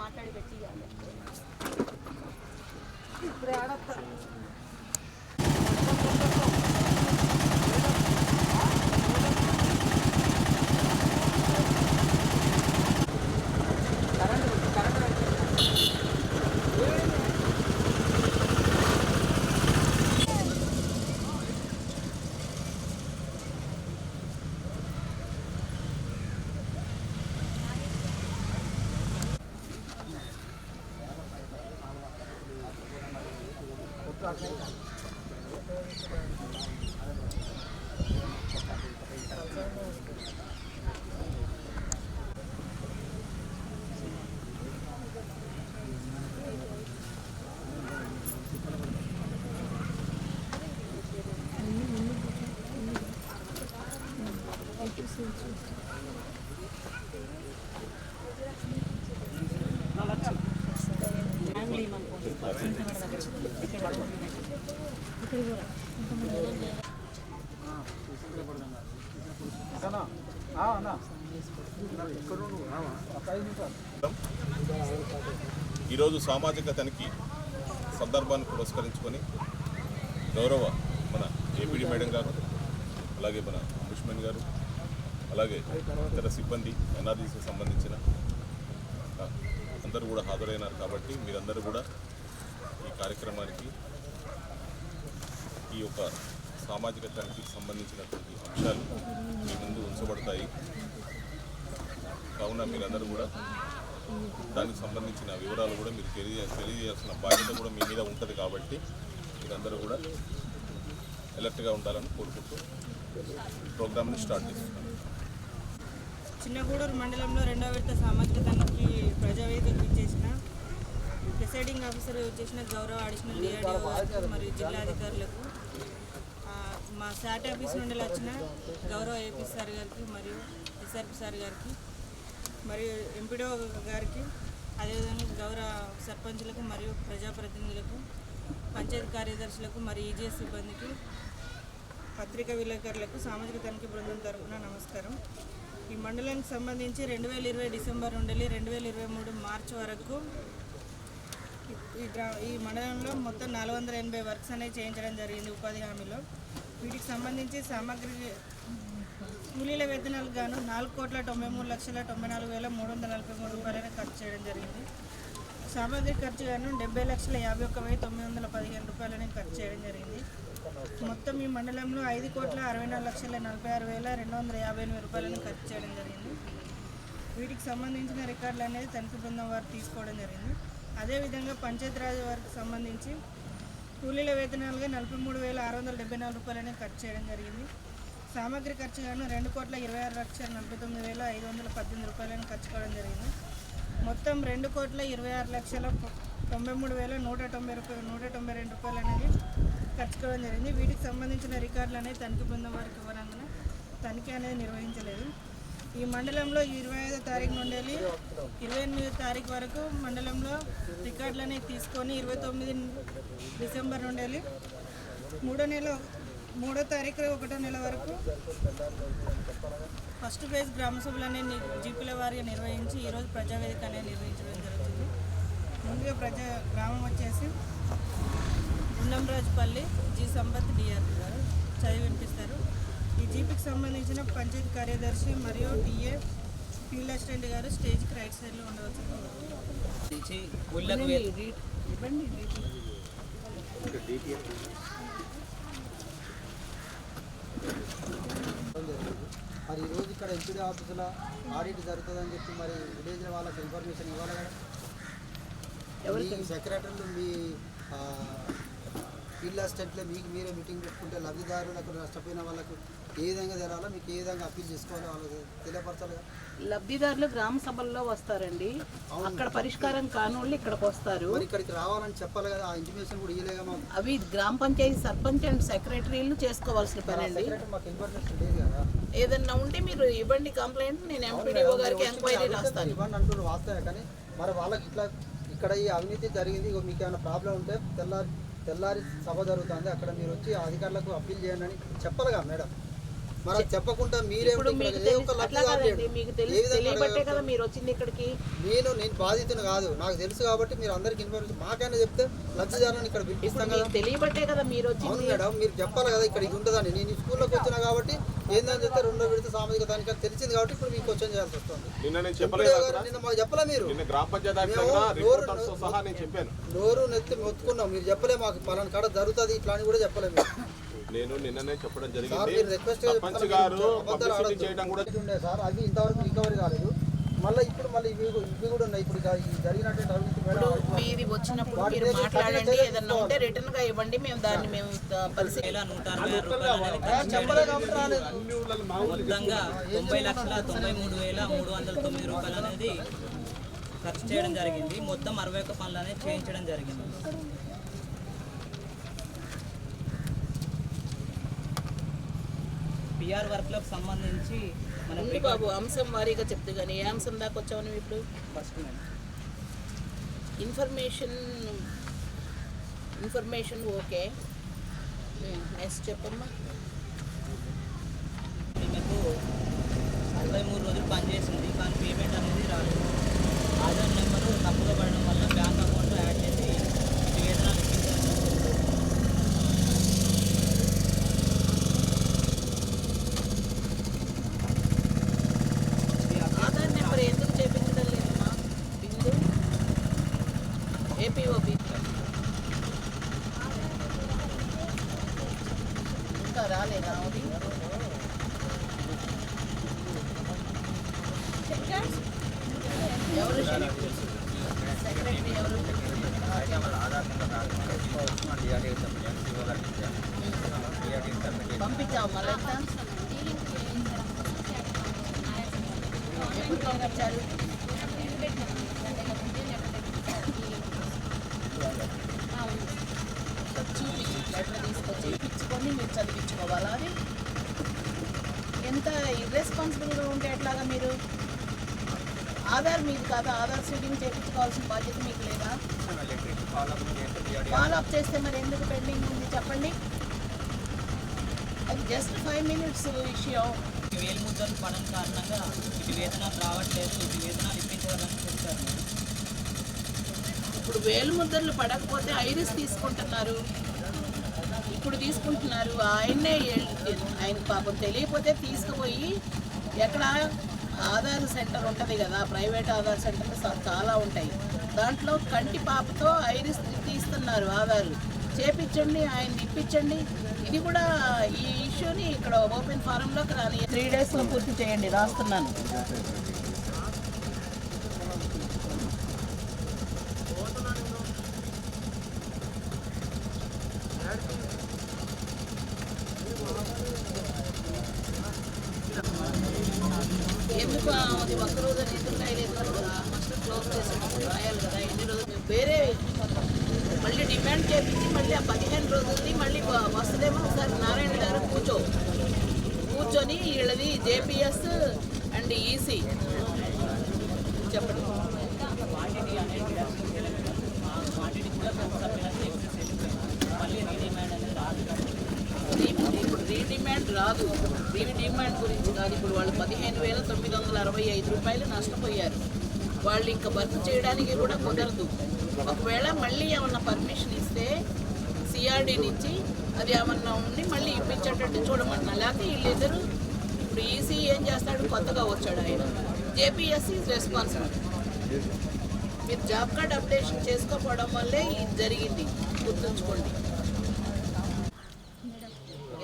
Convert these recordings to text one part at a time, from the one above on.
మాట్లాడి పెట్టి ఈరోజు సామాజిక తనిఖీ సందర్భాన్ని పురస్కరించుకొని గౌరవ మన ఏపీడీ మేడం గారు, అలాగే మన దుష్మన్ గారు, అలాగే ఇతర సిబ్బంది ఎన్ఆర్జీసీకి సంబంధించిన అందరూ కూడా హాజరైనారు. కాబట్టి మీరందరూ కూడా ఈ కార్యక్రమానికి ఈ యొక్క సామాజిక తనిఖీకి సంబంధించినటువంటి అంశాలు మీ ముందు ఉంచబడతాయి. కావున మీరందరూ కూడా దానికి సంబంధించిన వివరాలు కూడా మీరు తెలియజేయాల్సిన బాధ్యత కూడా మీ మీద ఉంటుంది. కాబట్టి మీరందరూ కూడా అలర్ట్గా ఉండాలని కోరుకుంటూ ప్రోగ్రామ్ని స్టార్ట్ చేస్తున్నాను. చిన్నగూడూరు మండలంలో 2వ విడత సామాజిక తనిఖీ ప్రజావేదికకు ఇచ్చేసిన ప్రిసైడింగ్ ఆఫీసర్ వచ్చేసిన గౌరవ అడిషనల్ డిఆర్డీఓ మరియు జిల్లాధికారులకు, మా శాట్ ఆఫీస్ నుండి వచ్చిన గౌరవ ఏపీ సార్ గారికి మరియు ఎస్ఆర్పి సార్ గారికి మరియు ఎంపీడో గారికి, అదేవిధంగా గౌరవ సర్పంచులకు మరియు ప్రజాప్రతినిధులకు, పంచాయతీ కార్యదర్శులకు మరియు ఈజీఎస్ సిబ్బందికి, పత్రికా విలేకరులకు సామాజిక తనిఖీ బృందం తరఫున నమస్కారం. ఈ మండలానికి సంబంధించి 2020 డిసెంబర్ నుండి 2023 మార్చి వరకు ఈ మండలంలో మొత్తం 480 వర్క్స్ అనేవి చేయించడం జరిగింది ఉపాధి హామీలో. వీటికి సంబంధించి సామాగ్రి కూలీల వేతనాలకు గాను 4,93,94,343 రూపాయలను ఖర్చు చేయడం జరిగింది. సామాగ్రి ఖర్చు గాను 70,51,915 రూపాయలని ఖర్చు చేయడం జరిగింది. మొత్తం ఈ మండలంలో 5,64,46,258 రూపాయలను ఖర్చు చేయడం జరిగింది. వీటికి సంబంధించిన రికార్డులు అనేది తనిఖీ బృందం వారు తీసుకోవడం జరిగింది. అదేవిధంగా పంచాయతీరాజ్ వారికి సంబంధించి కూలీల వేతనాలుగా 43,674 రూపాయలని ఖర్చు చేయడం జరిగింది. సామాగ్రి ఖర్చు గాను 2,26,49,518 రూపాయలను ఖర్చు చేయడం జరిగింది. మొత్తం 2,26,93,192 రూపాయలు అనేది ఖర్చు చేయడం జరిగింది. వీటికి సంబంధించిన రికార్డులు అనేది తనిఖీ బృందం వారికి ఇవ్వనందున తనిఖీ అనేది నిర్వహించలేదు. ఈ మండలంలో 25వ తారీఖు నుండి 28వ తారీఖు వరకు మండలంలో రికార్డులు అనేవి తీసుకొని 29 డిసెంబర్ నుండి 3వ తారీఖు 1వ నెల వరకు ఫస్ట్ ఫేజ్ గ్రామ సభలు అనేది జీపీల వారిగా నిర్వహించి ఈరోజు ప్రజావేదిక అనేది నిర్వహించడం జరుగుతుంది. ముందుగా గ్రామం వచ్చేసి గుండంరాజుపల్లి జి సంపత్ డిఆర్పి గారు చదివి వినిపిస్తారు. ఈ జీపీకి సంబంధించిన పంచాయతీ కార్యదర్శి మరియు టీఏ ఫీల్డ్ అసిస్టెంట్ గారు స్టేజ్కి రైట్ సైడ్లో ఉండవచ్చు. మరి ఈరోజు ఇక్కడ ఎంపీడీ ఆఫీసులో ఆడిట్ జరుగుతుందని చెప్పి మరి విలేజ్ వాళ్ళకి ఇన్ఫర్మేషన్ ఇవ్వాలి కదా. ఎవరి సెక్రటరీలు మీ ఫీల్డ్ అసిస్టెంట్లో మీరే మీటింగ్ పెట్టుకుంటే లబ్ధిదారులకు నష్టపోయిన వాళ్ళకు ఏ విధంగా తెరాలో, మీకు ఏ విధంగా అప్పీల్ చేసుకోవాలో వాళ్ళకి తెలియపరచాలి కదా. లబ్ధిదారులు గ్రామ సభల్లో వస్తారండి, అక్కడ పరిష్కారం కానోళ్ళు ఇక్కడికి వస్తారు. మరి ఇక్కడికి రావాలని చెప్పాలి కదా, ఆ ఇంటిమేషన్ కూడా ఇవ్వలేగా మాకు. అవి గ్రామ పంచాయతీ సర్పంచ్ అండ్ సెక్రటరీలు చేసుకోవాల్సిన పని అండి. మాకు ఇన్ఫర్మేషన్ లేదు కదా. ఏదన్నా ఉంటే మీరు ఇవ్వండి కంప్లైంట్, నేను ఎంపీడీఓ గారికి ఎంక్వైరీ రాస్తాను. ఇవ్వండి అంటున్నారు వాస్తవే, కానీ మరి వాళ్ళకి ఇట్లా ఇక్కడ ఈ అవినీతి జరిగింది, మీకు ఏమైనా ప్రాబ్లం ఉంటే తెల్లారి సభ జరుగుతుంది, అక్కడ మీరు వచ్చి అధికారులకు అప్పీల్ చేయండి అని చెప్పాలిగా మేడం. మరి అది చెప్పకుండా మీరే ఇప్పుడు మీకు అట్లా కాదండి, మీకు తెలియబట్టే కదా మీరు వచ్చింది ఇక్కడికి. నేను బాధితుని కాదు, నాకు తెలుసు కాబట్టి మీరు అందరికి ఇన్ఫర్మేషన్ మాకైనా చెప్తే లబ్ధిదారులను ఇక్కడ పిలిపిస్తాం కదా. తెలియబట్టే కదా మీరు వచ్చింది. అవును మేడం, మీరు చెప్పాలి కదా ఇక్కడ ఇది ఉంటుందని. నేను ఈ స్కూల్లోకి వచ్చినా కాబట్టి ఏందని చెప్తే 2వ విడత సామాజిక దానికి తెలిసింది కాబట్టి ఇప్పుడు మీకు క్వశ్చన్ చేయాల్సి వస్తుంది. నిన్న మాకు చెప్పలే, మీరు నోరు నెత్తి మొత్తుకున్నాం, మీరు చెప్పలే మాకు పలానా కాడ జరుగుతుంది ఇట్లా అని కూడా చెప్పలే మీరు. నేను నిన్ననే చెప్పడం జరిగింది సార్ అవి ఇంతవరకు రికవరీ కాలేదు. మళ్ళీ ఇప్పుడు ఇవి కూడా ఉన్నాయి. ఇప్పుడు జరిగినటువంటి అవినీతి మీది వచ్చినప్పుడు మీరు మాట్లాడండి, ఏదన్నా ఉంటే రిటర్న్ గా ఇవ్వండి, మేము దాన్ని మేము మొత్తంగా 90,93,309 రూపాయలు అనేది ఖర్చు చేయడం జరిగింది. మొత్తం 61 పనులు అనేది చేయించడం జరిగింది. పిఆర్ వర్క్లకు సంబంధించి మనకి బాబు అంశం వారీగా చెప్తే కానీ ఏ అంశం దాకా వచ్చావు నువ్వు ఇప్పుడు? ఫస్ట్ ఇన్ఫర్మేషన్ ఓకే, నెక్స్ట్ చెప్పమ్మా. మీకు 63 రోజులు పనిచేసింది కానీ పేమెంట్ అనేది రాలేదు. ఆధార్ నెంబరు తప్పుగా పడడం వల్ల బ్యాంక్ అకౌంట్ యాడ్ చేసి వేతనాలు ఇప్పించారు. ఆధార్ నెంబర్ ఎందుకు చేయించడం లేదమ్మా? బిందు ఏపీఓపి ఇంకా రాలేదా? అది ఎవరు సెక్రటరీ ఎవరు? పంపించావు మళ్ళీ ఎప్పుడు పంపించారు? చూపించి లెటర్ తీసుకొచ్చి ఇప్పించుకొని మీరు చదివించుకోవాలా? అది ఎంత ఇర్రెస్పాన్సిబుల్గా ఉంటే ఎట్లాగా మీరు? ఆధార్ మీది కాదా? ఆధార్ సీడింగ్ చేయించుకోవాల్సిన బాధ్యత మీకు లేదా? ఫాలో అప్ చేస్తే మరి ఎందుకు పెండింగ్ ఉంది చెప్పండి? అది జస్ట్ 5 minutes విషయం. వేలు ముద్దలు పడడం కారణంగా ఇటు వేతనాలు రావట్లేదు, ఇటు వేతనాలు ఇప్పించాలని చెప్తారు. ఇప్పుడు వేలు ముద్రలు పడకపోతే ఐరిస్ తీసుకుంటున్నారు, ఇప్పుడు తీసుకుంటున్నారు. ఆయన పాపం తెలియకపోతే తీసుకుపోయి ఎక్కడ ఆధార్ సెంటర్ ఉంటుంది కదా, ప్రైవేట్ ఆధార్ సెంటర్లు చాలా ఉంటాయి, దాంట్లో కంటి పాపతో ఐరిస్ తీస్తున్నారు. ఆధార్ చేపించండి, ఆయన ఇప్పించండి. ఇది కూడా ఈ ఇష్యూని ఇక్కడ ఓపెన్ ఫారంలోకి రాని 3 daysలో పూర్తి చేయండి, రాస్తున్నాను. ఎందుకు అది ఒక్కరోజు ఎందుకు రాయలేదు కదా? ఫస్ట్ క్లోజ్ చేసినప్పుడు రాయాలి కదా. ఎన్ని రోజులు వేరే మళ్ళీ డిమాండ్ చేపించి మళ్ళీ ఆ 15 రోజులది మళ్ళీ వస్తుందేమో. ఒకసారి నారాయణ గారు కూర్చొని వీళ్ళది జేపీఎస్ అండ్ ఈసీ చెప్పండి. క్వాంటిటీ అనేది క్వాంటిటీ కూడా మళ్ళీ రీడిమాండ్ అనేది రాదు. ఇప్పుడు రీడిమాండ్ రాదు. రీడిమాండ్ గురించి కాదు. ఇప్పుడు వాళ్ళు 15,965 రూపాయలు నష్టపోయారు. వాళ్ళు ఇంకా వర్క్ చేయడానికి కూడా కుదరదు. ఒకవేళ మళ్ళీ ఏమన్నా పర్మిషన్ ఇస్తే సిఆర్డీ నుంచి అది ఏమన్నా ఉండి మళ్ళీ ఇప్పించేటట్టు చూడమన్నా. లేకపోతే వీళ్ళిద్దరు ఇప్పుడు ఈసీ ఏం చేస్తాడు, కొత్తగా వచ్చాడు ఆయన. JPS is responsible. మీరు జాబ్ కార్డ్ అప్డేషన్ చేసుకోకపోవడం వల్లే ఇది జరిగింది, గుర్తుంచుకోండి.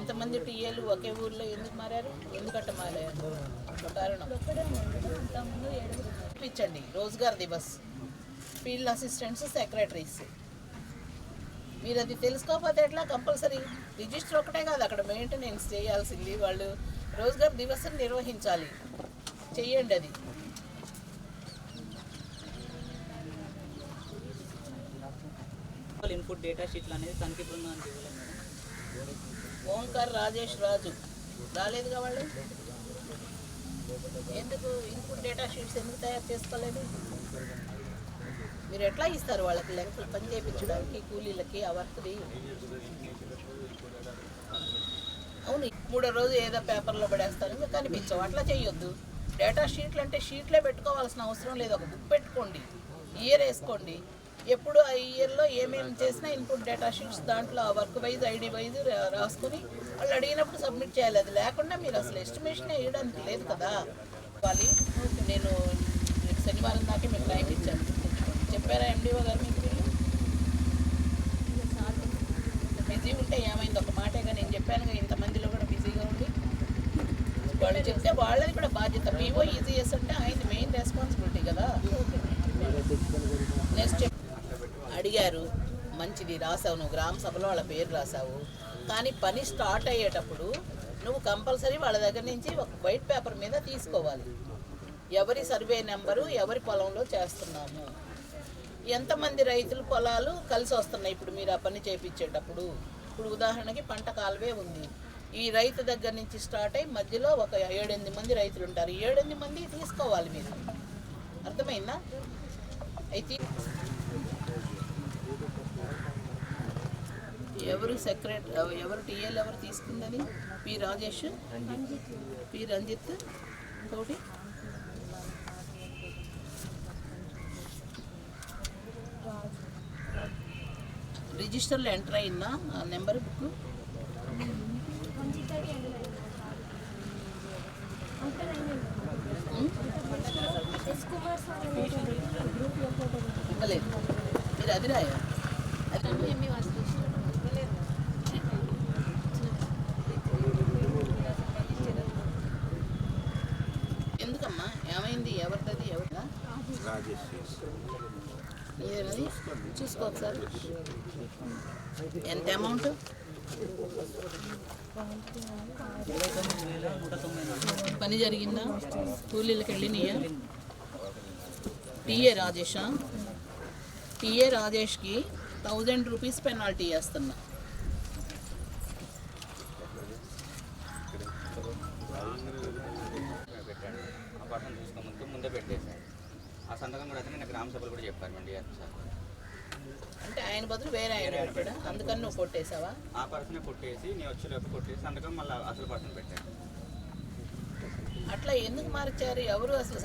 ఇంతమంది టీఏలు ఒకే ఊర్లో ఎందుకు మారారు? ఎందుకంటే మారారు కారణం ఇప్పించండి. Rozgar Diwas, field assistants, secretaries. మీరు అది తెలుసుకోకపోతే ఎట్లా? కంపల్సరీ రిజిస్టర్ ఒకటే కాదు, అక్కడ మెయింటెనెన్స్ చేయాల్సింది. వాళ్ళు రోజ్గార్ దివస్ నిర్వహించాలి, చెయ్యండి. అది ఇన్పుట్ డేటా షీట్లు అనేది తనిఖీ బృందానికి ఇవ్వలేదు మేడం. ఓంకార్ రాజేష్ రాజు రాలేదుగా. వాళ్ళు ఎందుకు ఇన్పుట్ డేటా షీట్స్ ఎందుకు తయారు చేసుకోలేదు? మీరు ఎట్లా ఇస్తారు వాళ్ళకి లెక్కలు పని చేయించడానికి, కూలీలకి, ఆ వర్క్ది? అవును. మూడో రోజు ఏదో పేపర్లో పడేస్తారు, ఇంకా కనిపించవు. అట్లా చేయొద్దు. డేటా షీట్లు అంటే షీట్లే పెట్టుకోవాల్సిన అవసరం లేదు. ఒక బుక్ పెట్టుకోండి, ఇయర్ వేసుకోండి. ఎప్పుడు ఆ ఇయర్లో ఏమేమి చేసినా ఇన్పుట్ డేటా షీట్స్ దాంట్లో వర్క్ వైజ్ ఐడి వైజ్ రాసుకొని వాళ్ళు అడిగినప్పుడు సబ్మిట్ చేయాలి. అది లేకుండా మీరు అసలు ఎస్టిమేషన్ వేయడానికి లేదు కదా. వాళ్ళు నేను శనివారం దాకా మీకు టైం ఇచ్చాను. చెప్పారా ఎండిఓ గారు మీకు? బిజీ ఉంటే ఏమైంది ఒక మాటేగా నేను చెప్పాను. ఇంతమందిలో కూడా బిజీగా ఉండి వాళ్ళు చెప్తే వాళ్ళది కూడా బాధ్యత. పీఓ ఈజీఎస్ అంటే ఆయన మెయిన్ రెస్పాన్సిబిలిటీ కదా. నెక్స్ట్ అడిగారు, మంచిది రాసావు, నువ్వు గ్రామ సభలో వాళ్ళ పేరు రాసావు. కానీ పని స్టార్ట్ అయ్యేటప్పుడు నువ్వు కంపల్సరీ వాళ్ళ దగ్గర నుంచి ఒక వైట్ పేపర్ మీద తీసుకోవాలి. ఎవరి సర్వే నెంబరు, ఎవరి పొలంలో చేస్తున్నాము, ఎంతమంది రైతుల పొలాలు కలిసి వస్తున్నాయి. ఇప్పుడు మీరు ఆ పని చేయించేటప్పుడు, ఇప్పుడు ఉదాహరణకి పంట కాలువే ఉంది. ఈ రైతు దగ్గర నుంచి స్టార్ట్ అయ్యి మధ్యలో ఒక 7-8 మంది రైతులు ఉంటారు. 7-8 మంది తీసుకోవాలి మీరు. అర్థమైందా? అయితే ఎవరు సెక్రటరీ, ఎవరు టీఎల్ ఎవరు తీసుకుందని? పి రాజేష్, పి రంజిత్, ఇంకోటి రిజిస్టర్లో ఎంటర్ అయిందా ఆ నెంబర్ బుక్? ఇవ్వలేదు. మీరు అది రాయా? ఎందుకమ్మా ఏమైంది? ఎవరిది? ఎవరిదా? ఇదేనది చూసుకో ఒకసారి. ఎంత అమౌంట్? 29,190. పని జరిగిందా? కూలీలకు వెళ్ళినాయా? టీఏ రాజేషా? టీఏ రాజేష్కి 1000 రూపీస్ పెనాల్టీ వేస్తున్నా. ఆ పర్సన్ చూసుకో ముందే పెట్టేశారు. ఆ సంతకం కూడా అయితే నేను గ్రామ సభలు కూడా చెప్పాను అండి సార్. అంటే ఆయన బదులు వేరే ఆయన పెట్టాడా? అందుకని నువ్వు కొట్టేసావా? ఆ పర్సనే కొట్టేసి నేను వచ్చేలోపు కొట్టేసి సంతకం మళ్ళీ అసలు పర్సన్ పెట్టాను. అట్లా ఎందుకు మార్చారు? ఎవరు అసలు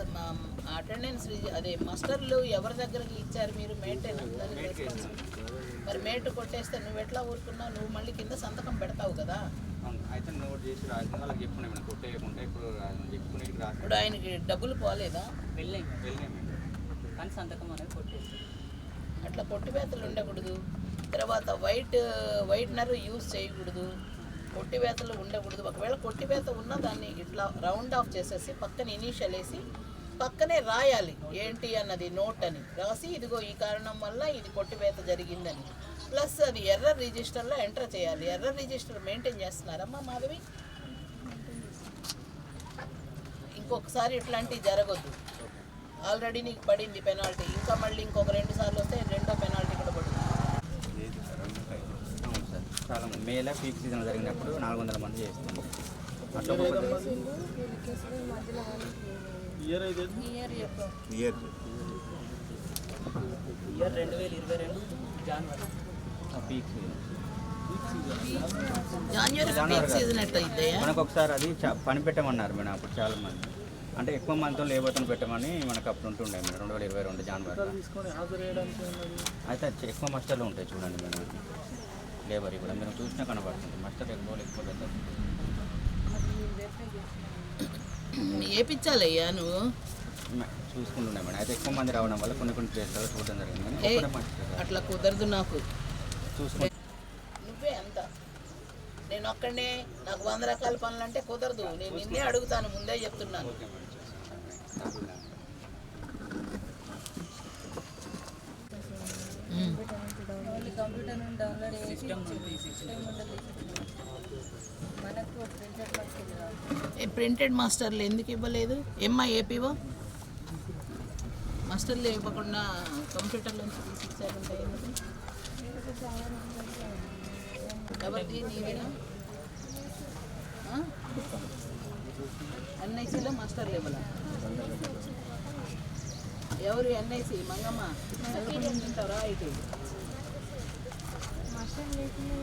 అటెండెన్స్ అదే మాస్టర్లు ఎవరి దగ్గరికి ఇచ్చారు మీరు? మెయింటెనెన్స్. మరి మేటు కొట్టేస్తే నువ్వు ఎట్లా ఊరుకున్నావు? నువ్వు మళ్ళీ కింద సంతకం పెడతావు కదా. అయితే నోట్ చేసి రాసిన వాళ్ళకి చెప్పుకున్నాను కొట్టేయకుండా. ఇప్పుడు చెప్పుకునే రాసి ఇప్పుడు ఆయనకి డబ్బులు పోలేదా? వెళ్ళాయి వెళ్ళాము కానీ సంతకం అనేది కొట్టేసి. అట్లా కొట్టివేతలు ఉండకూడదు. తర్వాత వైట్నర్ యూజ్ చేయకూడదు. కొట్టివేతలు ఉండకూడదు. ఒకవేళ కొట్టివేత ఉన్న దాన్ని ఇట్లా రౌండ్ ఆఫ్ చేసేసి పక్కన ఇనీషియల్ వేసి పక్కనే రాయాలి ఏంటి అన్నది, నోట్ అని రాసి ఇదిగో ఈ కారణం వల్ల ఇది కొట్టివేత జరిగిందని. ప్లస్ అది ఎర్రర్ రిజిస్టర్లో ఎంటర్ చేయాలి. ఎర్రర్ రిజిస్టర్ మెయింటైన్ చేస్తున్నారమ్మా మాధవి? ఇంకొకసారి ఇట్లాంటివి జరగద్దు. ఆల్రెడీ నీకు పడింది పెనాల్టీ, ఇంకా మళ్ళీ ఇంకొక 2 సార్లు వస్తే రెండో పెనాల్టీ కూడా పడుతుంది. అవును సార్. చాలా మేలో పీక్ సీజన్ జరిగినప్పుడు 400 మంది చేస్తాం. అట్లా ఇయర్ 2022 జనవరి peak season. January peak season ఎట్లయితే మనకు ఒకసారి అది పని పెట్టమన్నారు మేడం అప్పుడు చాలా మంది. అంటే ఎక్కువ మందితో లేబర్తో పెట్టమని మనకు అప్పుడు ఉంటుండే మేడం 2022 జనవరి. అయితే ఎక్కువ మస్టర్లు ఉంటాయి చూడండి మేడం. లేబర్ కూడా మీరు చూసినా కనబడుతుంది. మస్టర్ ఎక్కువ లేకపోతే ఏపించాలయ్యా నువ్వు చూసుకుంటుండే మేడం. అయితే ఎక్కువ మంది రావడం వల్ల కొన్ని ప్లేస్లలో చూడడం జరిగింది. అట్లా కుదరదు నాకు. చూసుకుంటే నువ్వే అంత, నేను ఒక్కడే నాకు 100 రకాల పనులు అంటే కుదరదు. నేను నిన్నే అడుగుతాను, ముందే చెప్తున్నాను. Okay madam. కంప్యూటర్ నుండి డౌన్లోడ్ చేసి సిస్టమ్ నుండి మనకు ప్రింటెడ్ మాస్టర్ ప్రింటెడ్ మాస్టర్లు ఎందుకు ఇవ్వలేదు? ఏమ్మా ఏపీవో మాస్టర్లు ఇవ్వకుండా కంప్యూటర్లో తీసి ఇచ్చారంటే ఎవరిది? నీవేనా? ఎన్ఐసిలో మాస్టర్లు ఇవ్వాలా? ఎవరు ఎన్ఐసి? మంగమ్మ తింటారా? ఇటు మాస్టర్ లేకుండా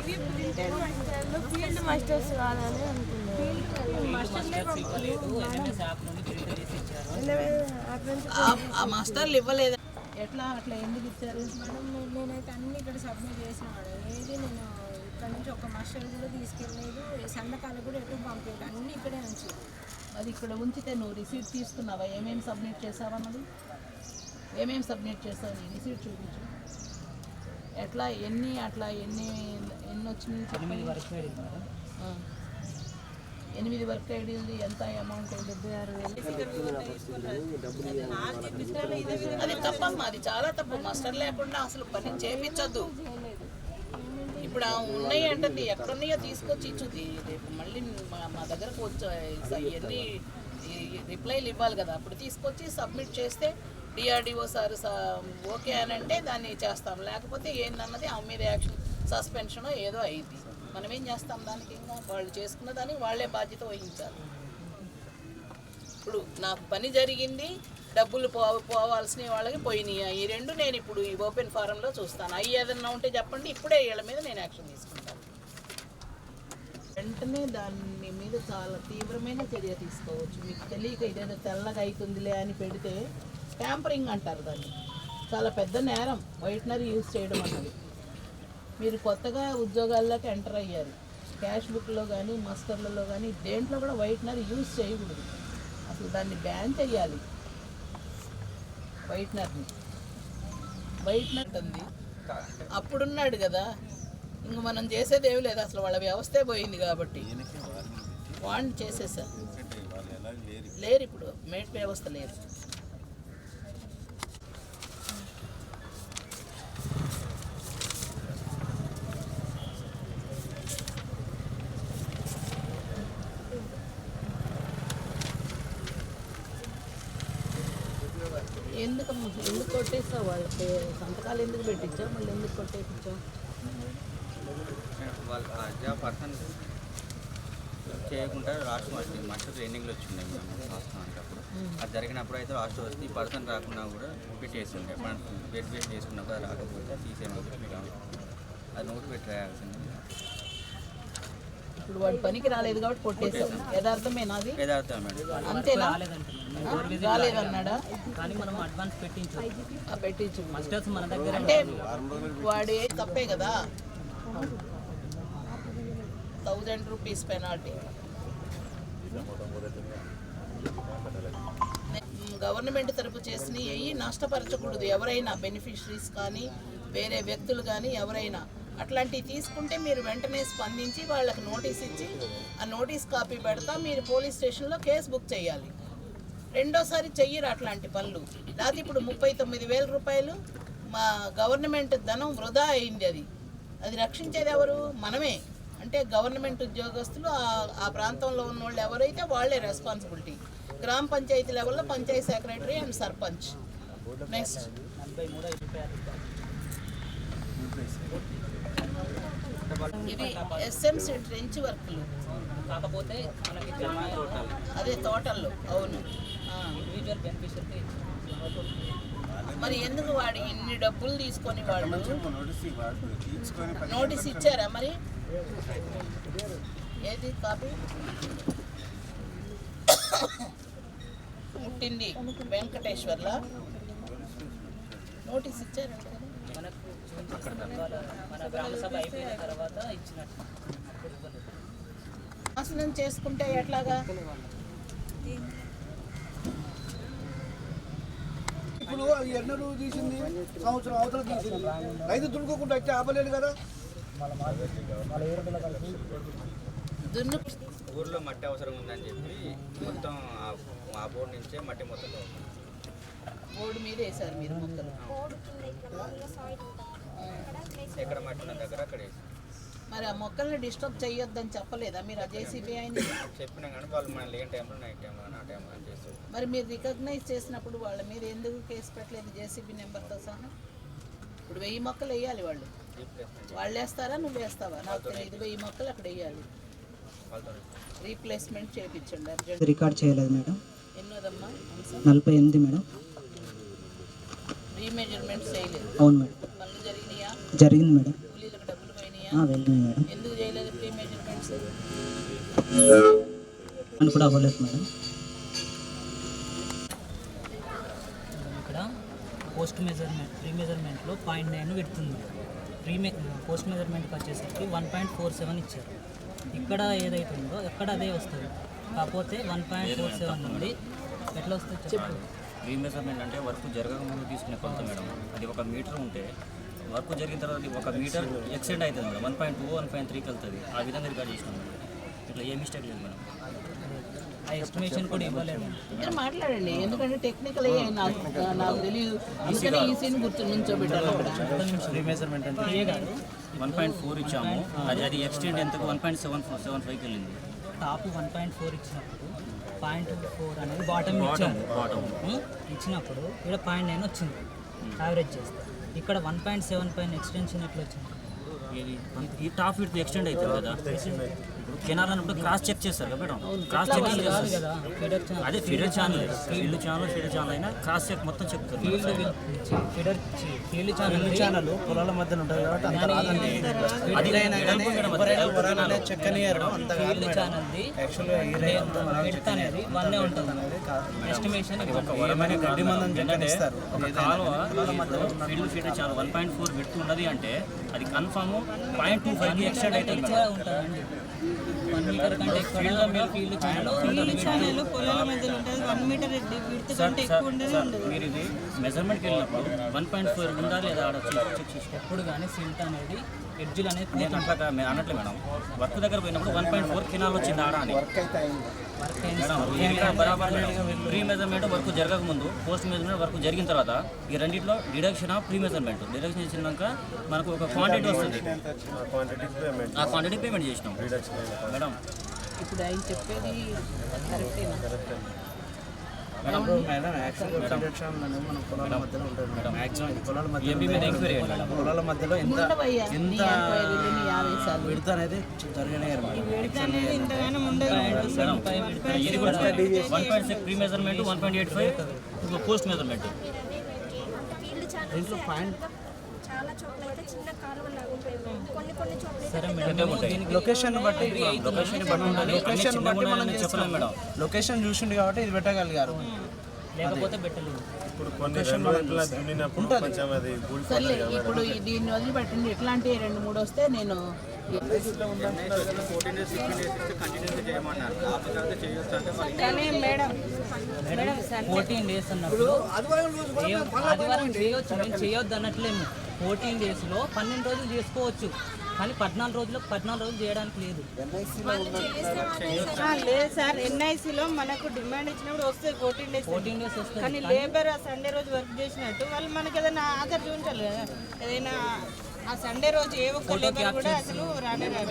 ఫీల్డ్ మాస్టర్స్ కాదని అనుకున్నాను. మాస్టర్స్ ఇవ్వలేదు, ఎన్ఎంఎస్ యాప్ నుండి ప్రింట్ చేసి ఇచ్చారు. ఆ మాస్టర్లు ఇవ్వలేదు. ఎట్లా అట్లా ఎందుకు ఇచ్చారు? మేడం నేనైతే అన్ని ఇక్కడ సబ్మిట్ చేసిన ఏది నేను ఇక్కడ నుంచి ఒక మాస్టర్ కూడా తీసుకెళ్ళలేదు, సంతకాలు కూడా ఎటు పంపించలేదు, అన్నీ ఇక్కడే నుంచి. అది ఇక్కడ ఉంచితే నువ్వు రిసీట్ తీసుకున్నావా? ఏమేమి సబ్మిట్ చేసావన్నది, ఏమేమి సబ్మిట్ చేసావు నీ రిసీట్ చూపించు. ఎట్లా ఎన్ని వచ్చినాయి? 8 వరకు అడిగింది మేడం. 8 వర్క్ ఐడీలు ఎంత అమౌంట్? 76,000. అది తప్పమ్మా, అది చాలా తప్పు. మాస్టర్ లేకుండా అసలు పని చేయించద్దు. ఇప్పుడు ఉన్నాయి అంటుంది, ఎక్కడున్నాయో తీసుకొచ్చి ఇచ్చుది. రేపు మళ్ళీ మా దగ్గరకు వచ్చి రిప్లైలు ఇవ్వాలి కదా, అప్పుడు తీసుకొచ్చి సబ్మిట్ చేస్తే డిఆర్డిఓ సార్ ఓకే అని అంటే దాన్ని చేస్తాం, లేకపోతే ఏందన్నది ఆ మీద యాక్షన్ సస్పెన్షన్ ఏదో అయింది. మనం ఏం చేస్తాం దానికి? ఇంకా వాళ్ళు చేసుకున్న దానికి వాళ్ళే బాధ్యత వహించాలి. ఇప్పుడు నాకు పని జరిగింది, డబ్బులు పోవాల్సిన వాళ్ళకి పోయినాయి. ఈ రెండు నేను ఇప్పుడు ఈ ఓపెన్ ఫారంలో చూస్తాను. అవి ఏదన్నా ఉంటే చెప్పండి, ఇప్పుడే వీళ్ళ మీద నేను యాక్షన్ తీసుకుంటాను. వెంటనే దాని మీద చాలా తీవ్రమైన చర్య తీసుకోవచ్చు. మీకు తెలియక ఇదేదో తెల్లగా అవుతుందిలే అని పెడితే ట్యాంపరింగ్ అంటారు దాన్ని. చాలా పెద్ద నేరం వైట్నర్ యూజ్ చేయడం అన్నది. మీరు కొత్తగా ఉద్యోగాల్లోకి ఎంటర్ అయ్యారు, క్యాష్ బుక్లో కానీ మాస్టర్లలో కానీ దేంట్లో కూడా వైట్నర్ యూజ్ చేయకూడదు. అసలు దాన్ని బ్యాన్ చేయాలి. వైట్నర్ ఉంది అప్పుడున్నాడు కదా, ఇంక మనం చేసేది ఏమి లేదు. అసలు వాళ్ళ వ్యవస్థే పోయింది కాబట్టి వాడిని చేసేసారు. లేరు ఇప్పుడు, మేట్ వ్యవస్థ లేదు. ఎందుకు కొట్టేస్తావు? వాళ్ళకి సంతకాలు ఎందుకు పెట్టించావు? మళ్ళీ ఎందుకు కొట్టేపించావు? వాళ్ళ పర్సన్ చేయకుండా లాస్ట్ మాస్టర్ ట్రైనింగ్లో వచ్చిండే మేము రాస్తున్నాం. అప్పుడు అది జరిగినప్పుడు అయితే లాస్ట్ వస్తే ఈ పర్సన్ రాకుండా కూడా పెట్టేస్తుండే. మనం వెయిట్ చేసుకున్నప్పుడు అది రాకపోతే తీసేయమని చెప్పి అది నోట్ పెట్టి రాయాల్సింది. ఇప్పుడు వాడు పనికి రాలేదు కాబట్టి కొట్టేసాం. యథార్థమేనా? అది యథార్థం మేడం. అంతేనా? రాలేదన్నాడా? కానీ మనం అడ్వాన్స్ పెట్టించు మాస్టర్స్ మన దగ్గర అంటే వాడే తప్పే కదా. 1000 రూపీస్ పెనాల్టీ. గవర్నమెంట్ తరపు చేసిన నష్టపరచకూడదు. ఎవరైనా బెనిఫిషరీస్ కానీ వేరే వ్యక్తులు కానీ ఎవరైనా అట్లాంటివి తీసుకుంటే మీరు వెంటనే స్పందించి వాళ్ళకి నోటీస్ ఇచ్చి ఆ నోటీస్ కాపీ పెడతా మీరు పోలీస్ స్టేషన్లో కేసు బుక్ చేయాలి. రెండోసారి చెయ్యరు అట్లాంటి పనులు. లేకపోతే ఇప్పుడు 39,000 రూపాయలు మా గవర్నమెంట్ ధనం వృధా అయింది. అది రక్షించేది ఎవరు? మనమే. అంటే గవర్నమెంట్ ఉద్యోగస్తులు ఆ ప్రాంతంలో ఉన్న వాళ్ళు ఎవరైతే వాళ్ళే రెస్పాన్సిబిలిటీ. గ్రామ పంచాయతీ లెవెల్లో panchayat secretary and sarpanch. Next ఇది ఎస్ఎంసీ ట్రెంచ్ వర్క్లు, కాకపోతే మనకి అదే తోటల్లో. అవును. Individual beneficiary. మరి ఎందుకు వాడు ఇన్ని డబ్బులు తీసుకొని వాళ్ళు నోటీస్ ఇచ్చారా? మరి ఏది కాపీ? పుట్టింది వెంకటేశ్వర్లా నోటీస్ ఇచ్చారంట కదా. మన గ్రామ సభ అయిపోయిన తర్వాత ఇచ్చినట్టు. నాశనం చేసుకుంటే ఎట్లాగా? ఇప్పుడు అది ఎన్నడూ తీసింది, సంవత్సరం అవతల తీసింది. రైతు దున్నుకోకుండా అయితే ఆపలేదు కదా. ఊర్లో మట్టి అవసరం ఉందని చెప్పి మొత్తం ఆ బోర్డు నుంచే మట్టి మొత్తం బోర్డు మీద వేసారు మీరు మొక్కలు. ఎక్కడ మట్టి ఉన్న దగ్గర అక్కడ వేసి. మరి ఆ మొక్కల్ని డిస్టర్బ్ చేయొద్దని చెప్పలేదా మీరు? ఆ జేసీబీ ఆయన చెప్పినా కానీ వాళ్ళు మన లేని టైంలో నైట్ టైంలో నా టైంలో అని చేస్తారు. మరి మీరు రికగ్నైజ్ చేసినప్పుడు వాళ్ళ మీద ఎందుకు కేసు పెట్టలేదు జేసీబీ నెంబర్తో సహా? ఇప్పుడు 1000 మొక్కలు వేయాలి వాళ్ళు. వాళ్ళు వేస్తారా నువ్వు వేస్తావా నాకు తెలియదు. 1000 మొక్కలు అక్కడ వేయాలి. రీప్లేస్మెంట్ చేయించండి అర్జెంట్. రికార్డ్ చేయలేదు మేడం. ఎన్నోదమ్మా? 48 మేడం. రీమెజర్మెంట్స్ చేయలేదు. అవును మేడం. పనులు జరిగినాయా? జరిగింది మేడం. కూలీలకు డబ్బులు పోయినాయా? వెళ్ళింది మేడం. ఎందుకు చేయలేదు ప్రీ మెజర్మెంట్స్? అని కూడా అవ్వలేదు మేడం. ఇక్కడ పోస్ట్ మెజర్మెంట్ ప్రీ మెజర్మెంట్లో 0.9 పెడుతుంది. పోస్ట్ మెజర్మెంట్కి వచ్చేసరికి 1.47 ఇచ్చారు. ఇక్కడ ఏదైతే ఉందో ఎక్కడ అదే వస్తుంది, కాకపోతే 1.47 నుండి ఎట్లా వస్తుంది చెప్పు. ప్రీ మెజర్మెంట్ అంటే వర్క్ జరగకముందు తీసుకునే కొలత మేడం. అది 1 మీటర్ ఉంటే వర్క్ జరిగిన తర్వాత 1 మీటర్ ఎక్స్టెండ్ అవుతుంది మేడం. 1.2 1.3కి వెళ్తుంది. ఆ విధంగా రికార్డ్ చేసినాం మేడం. ఇట్లా ఏ మిస్టేక్ లేదు మేడం. ఆ ఎస్టిమేషన్ కూడా ఇవ్వలేదు. ఇద్దరు మాట్లాడండి, ఎందుకంటే టెక్నికల్ నాకు తెలియదు. అందుకని ఈసీని గుర్తు నుంచోబెట్టాను అక్కడ. ప్రీ మెజర్మెంట్ అంటే 1.4 ఇచ్చాము. అది ఎక్స్టెండ్ ఎంతకు 1.75కి వెళ్ళింది. టాప్ 1.4 ఇచ్చినప్పుడు 0.4 అనేది బాటమ్ ఇచ్చినప్పుడు ఇక్కడ 0.9 వచ్చింది యావరేజ్ చేస్తే. ఇక్కడ 1.7 పైన ఎక్స్టెన్షన్ ఎట్లా వచ్చింది? ఈ టాప్ విడ్త్ ఎక్స్టెండ్ అవుతుంది కదా. ఇప్పుడు కెనాల్ అన్నప్పుడు క్రాస్ చెక్ చేస్తారు కదా మేడం. క్రాస్ చెక్ చేస్తారు కదా ఫీడర్ ఛానల్. అదే ఫీడర్ ఛానల్, ఫీల్డ్ ఛానల్ అయినా క్రాస్ చెక్ మొత్తం చెప్తారు. ఫీల్డ్ ఛానల్ పొలాల మధ్యన ఉంటుంది కాబట్టి ఫీల్డ్ ఛానల్ది విడ్త్ అనేది 1 ఉంటుంది. ఎస్టిమేషన్ గడ్డి మందం చెక్కనిస్తారు. ఒక కాలువ ఫీల్డ్ ఛానల్ 1.4 విడ్త్ ఉన్నది అంటే అది కన్ఫర్మ్ 0.25కి ఎక్స్టెండ్ అవుతుంది ఉంటుందండి. 1 మీటర్ కంటే ఎక్కువ ఫీల్డ్ ఛానల్ పొలాల మధ్యలో ఉంటుంది. 1 మీటర్ విడ్త్ కంటే ఎక్కువ ఉండదు. మీరు ఇది మెజర్మెంట్కి వెళ్ళినప్పుడు 1.4 ఉందా లేదా ఆడ చెక్ చేసి ఎప్పుడు కానీ సిల్ట్ అనేది ఎడ్జ్లు అనేది నేను అట్లా అనట్లే మేడం. వర్క్ దగ్గర పోయినప్పుడు 1.4 కెనాల్ వచ్చింది ఆడ అని మేడం. ఇక్కడ బరాబర్ ప్రీ మెజర్మెంట్ వర్క్ జరగకముందు, పోస్ట్ మెజర్మెంట్ వర్క్ జరిగిన తర్వాత ఈ రెండింటిలో deduction of pre measurement. Deduction చేసినాక మనకు ఒక క్వాంటిటీ వస్తుంది. ఆ క్వాంటిటీ పేమెంట్ చేసినాం మేడం. ఇప్పుడు ఆయన చెప్పేది కరెక్టేనా? పొలాల మధ్యలో ఎంత ఉండవయ్యా, నీ ఎంత ఎంక్వైరీలు, నీ ఆదేశాలు. విడత అనేది జరగలేదు. ఇంతగానం ఉండదు. ఇది కూడా 1.6 ప్రీ మెజర్మెంట్, 1.85 పోస్ట్ మెజర్మెంట్. దీంట్లో పాయింట్ చాలా చోట్ల అయితే చిన్న కాలువలాగా ఉంటాయి. కొన్ని చోట్ల సరే మేడం. లొకేషన్ బట్టి మనం చెప్పలేం మేడం. లొకేషన్ చూసిండు కాబట్టి ఇది పెట్టగలిగారు. లేకపోతే పెట్టలేదు. సర్లే, ఇప్పుడు దీన్ని వదిలిపెట్టండి. ఎట్లాంటి 2-3 వస్తే నేను 14 days 15 days ఇస్తే కంటిన్యూగా చేయమన్నారు. ఆ తర్వాత చేయొచ్చు అంటే కానీ మేడం 14 days అన్నప్పుడు ఆదివారం చేయొచ్చు, మేము చేయొద్దు అనట్లేము. 14 daysలో 12 రోజులు చేసుకోవచ్చు, కానీ 14 రోజులు చేయడానికి లేదు. లేదు సార్, ఎన్ఐసిలో మనకు డిమాండ్ ఇచ్చినప్పుడు వస్తాయి 14 days వస్తాయి. కానీ లేబర్ ఆ సండే రోజు వర్క్ చేసినట్టు వాళ్ళు మనకి ఏదైనా ఆధార్ చూపించాలి కదా. ఏదైనా ఆ సండే రోజు ఏ ఒక్క లేబర్ కూడా అసలు రానే రాదు.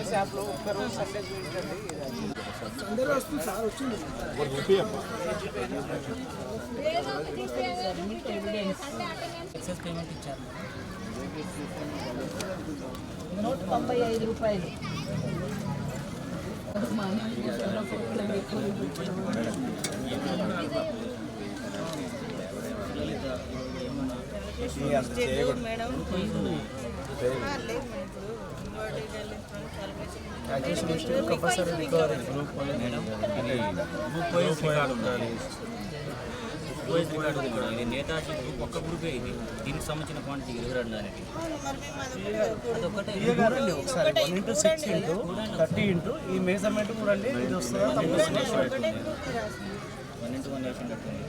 ఎక్సెస్ పేమెంట్ ఇచ్చారు. 195 రూపాయలు. మేడం ఇది నేతాజీ గ్రూప్ ఒక్క గ్రూపే. ఇది దీనికి సంబంధించిన క్వాంటిటీ 22 అనేది. ఒకసారి 1 × 6 × 30 ఈ మెజర్మెంట్ కూడా అండి ఇది వస్తుందా? 1 into 1 వేసినట్టుంది.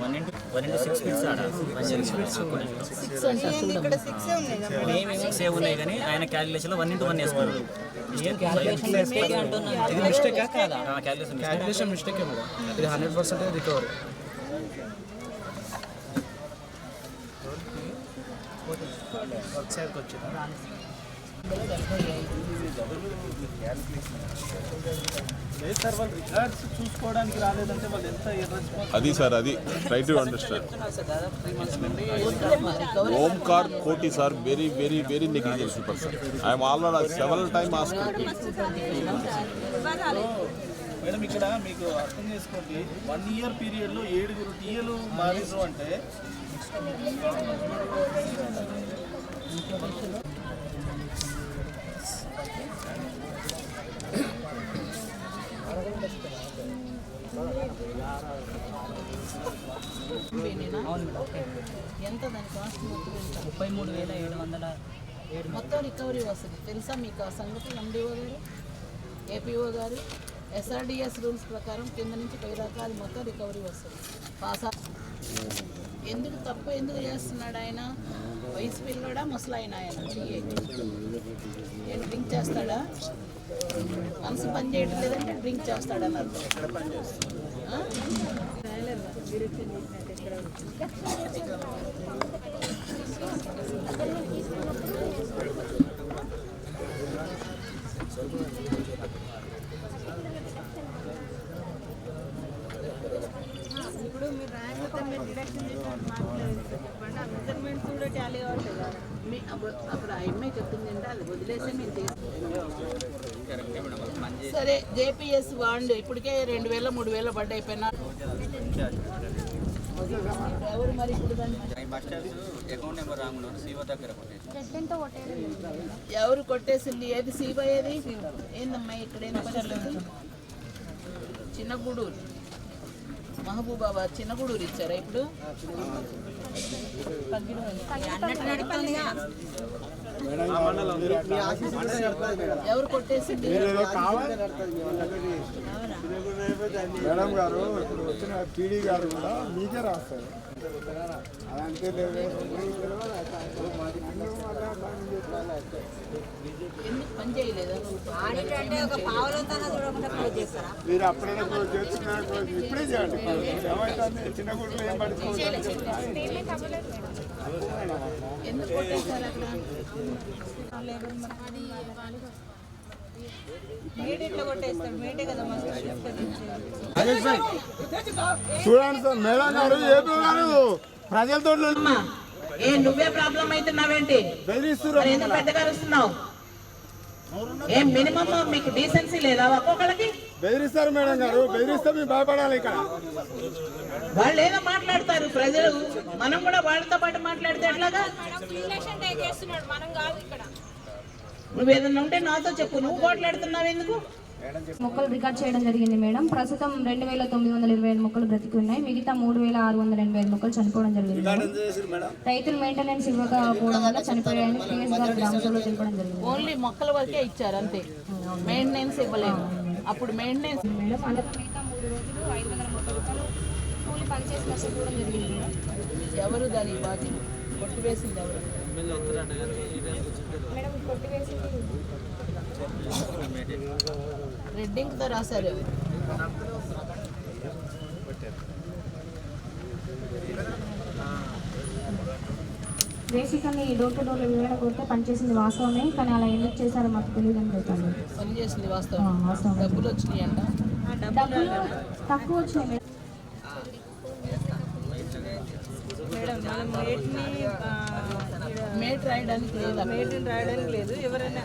1 into 6 ఫీట్స్ ఆడ 6 ఉన్నాయి కానీ ఆయన క్యాలిక్యులేషన్లో 1 into 1 వేసుకున్నాడు. ఇది మిస్టేకా కాదా? క్యాలిక్యులేషన్ క్యాలిక్యులేషన్ మిస్టేకే మేడం. ఇది 100% రికవరీ. వర్క్ సైడ్కి వచ్చింది. చూసుకోవడానికి రాలేదంటే వాళ్ళు ఎంత అది సార్, అది try to understand. Omkar Koti sir very very very negligential person. I'm already several time asked. Madam ఇక్కడ మీకు అర్థం చేసుకోండి, 1 ఇయర్ పీరియడ్లో 7 టీఏలు మారిండ్రు అంటే ఎంత దాని కాస్ట్ మొత్తం ఎంత? 33,707 మొత్తం రికవరీ వస్తుంది తెలుసా మీకు ఆ సంగతి? ఎండిఓ గారు, ఏపీఓ గారు, ఎస్ఆర్డిఎస్ రూల్స్ ప్రకారం కింద నుంచి పై దాకా అది మొత్తం రికవరీ వస్తుంది. పాస్ ఎందుకు తప్పు ఎందుకు చేస్తున్నాడు ఆయన? వయసు పిల్లడా ముసలాయన ఆయన? ఏం డ్రింక్ చేస్తాడా? మనసు పని చేయడం లేదంటే డ్రింక్ చేస్తాడన్నారు. ఇప్పుడు మీరు ర్యాంక్ మీరు డిడక్షన్ చేసినట్టు మాట్లాడేది చెప్పండి. ఆ మెజర్మెంట్స్ కూడా టాలీ అవ్వట్లేదు కదా. అప్పుడు ఆ అమ్మాయి చెప్తుందంటే అది వదిలేసి మీరు సరే. జేపీఎస్ బాండ్ ఇప్పటికే 2,000 3,000 పడ్డాయి. పెన్నా ఎవరు మరి ఇప్పుడు అకౌంట్ నెంబర్ రాంగ్ సీఓ దగ్గర ఎవరు కొట్టేసింది? ఏది సీఓ? ఏది ఏందమ్మా ఇక్కడ ఏం పరిస్థితి? చిన్నగూడూరు మహబూబాబాద్ చిన్నగూడూరు ఇచ్చారా ఇప్పుడు? ఎవరు కొట్టేసింది? మేడం గారు ఇప్పుడు వచ్చిన పీడీ గారు కూడా మీకే రాస్తారు. అదంటే ఎందుకు పని చేయలేదా? మీరు అప్పుడైనా క్లోజ్ చేస్తున్నా ఇప్పుడే చేయండి. ఏమైతుంది చిన్న గుడ్లు ఏం పడుతుంది? ఎందుకు కొట్టేశారు అక్కడ? మీడియట్లో కొట్టేస్తాడు. మీటే కదా మాకు చూడండి సార్, మేడం గారు ఏపీ గారు ప్రజలతో నువ్వే ప్రాబ్లం అవుతున్నావేంటి? ఎందుకు పెద్దగా వస్తున్నావు? ఏం మినిమం మీకు డీసెన్సీ లేదా? ఒక్కొక్కరికి బెదిరిస్తారు మేడం గారు. బెదిరిస్తే మేము భయపడాలి. ఇక్కడ వాళ్ళు ఏదో మాట్లాడతారు ప్రజలు, మనం కూడా వాళ్ళతో పాటు మాట్లాడితే ఎట్లాగా? నువ్వు ఏదన్నా ఉంటే నాతో చెప్పు. నువ్వు మాట్లాడుతున్నావు ఎందుకు? మొక్కలు రికార్డ్ చేయడం జరిగింది మేడం. ప్రస్తుతం 2,927 మొక్కలు బ్రతికి ఉన్నాయి. మిగతా 3,685 మొక్కలు చనిపోవడం జరిగింది. రైతులు మెయింటెనెన్స్ ఇవ్వకపోవడం వల్ల చనిపోయాయని PS గారు గ్రామ సభలో తెలపడం జరిగింది. ఓన్లీ మొక్కల వరకే ఇచ్చారు అంతే, మెయింటెనెన్స్ ఇవ్వలేదు. అప్పుడు మెయింటెనెన్స్ మేడం అలాగే మిగతా 3 రోజులు 530 రూపాయలు కూలి పనిచేసి నష్టపోవడం జరిగింది. ఎవరు దాని బాధ్యత? కొట్టివేసింది ఎవరు? మేడం కొట్టివేసింది రెడ్డింగ్తో రాశారు ఎవరు? బేసికల్లీ డోర్ టు డోర్ వివరణ కోరితే పనిచేసింది వాస్తవమే, కానీ అలా ఎందుకు చేశారో మాకు తెలియదు అని చెప్తాను. పనిచేసింది వాస్తవం. డబ్బులు వచ్చినాయి అంట. డబ్బులు తక్కువ వచ్చినాయి మేడం. మనం మేట్ రాయడానికి లేదా? మేట్ని రాయడానికి లేదు. ఎవరైనా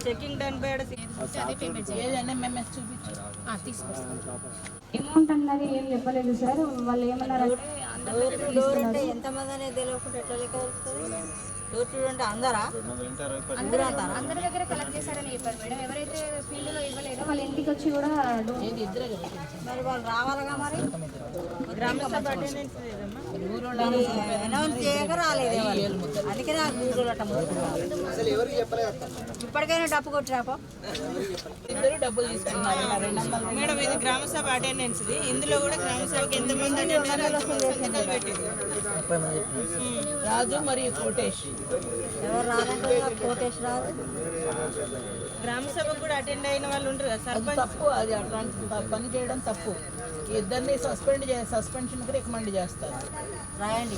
చెకింగ్ డన్ బై ఏదైనా ఎంఎంఎస్ చూపించు. అమౌంట్ అన్నది ఏం చెప్పలేదు సార్. వాళ్ళు ఏమన్నారు అంటే ఎంతమంది అనేది తెలియకుండా ఎట్లా లెక్క దొరుకుతుంది? డోర్ టు డోర్ అంటే అందరూ అంటారా? అందరి దగ్గర కలెక్ట్ చేశారని చెప్పారు మేడం. ఎవరైతే ఫీల్డ్లో ఇవ్వలేదో వాళ్ళ ఇంటికి వచ్చి కూడా మరి వాళ్ళు రావాలిగా. మరి గ్రామ సభ అటెండెన్స్ అనౌన్స్ చేయక రాలేదు. అందుకే నాకు ఇప్పటికైనా డబ్బు కొట్టిరాపో. ఇద్దరు డబ్బులు తీసుకున్నారు. మేడం ఇది గ్రామ సభ అటెండెన్స్. ఇందులో కూడా గ్రామ సభకి ఎంతమంది రాజు మరియు కోటేష్. ఎవరు రాదంటే కోటేష్ రాదు. గ్రామ సభకు కూడా అటెండ్ అయిన వాళ్ళు ఉంటారు కదా సార్. తప్పు అది. అట్లాంటి పని చేయడం తప్పు. ఇద్దరిని సస్పెన్షన్కి రికమెండ్ చేస్తారు. రాయండి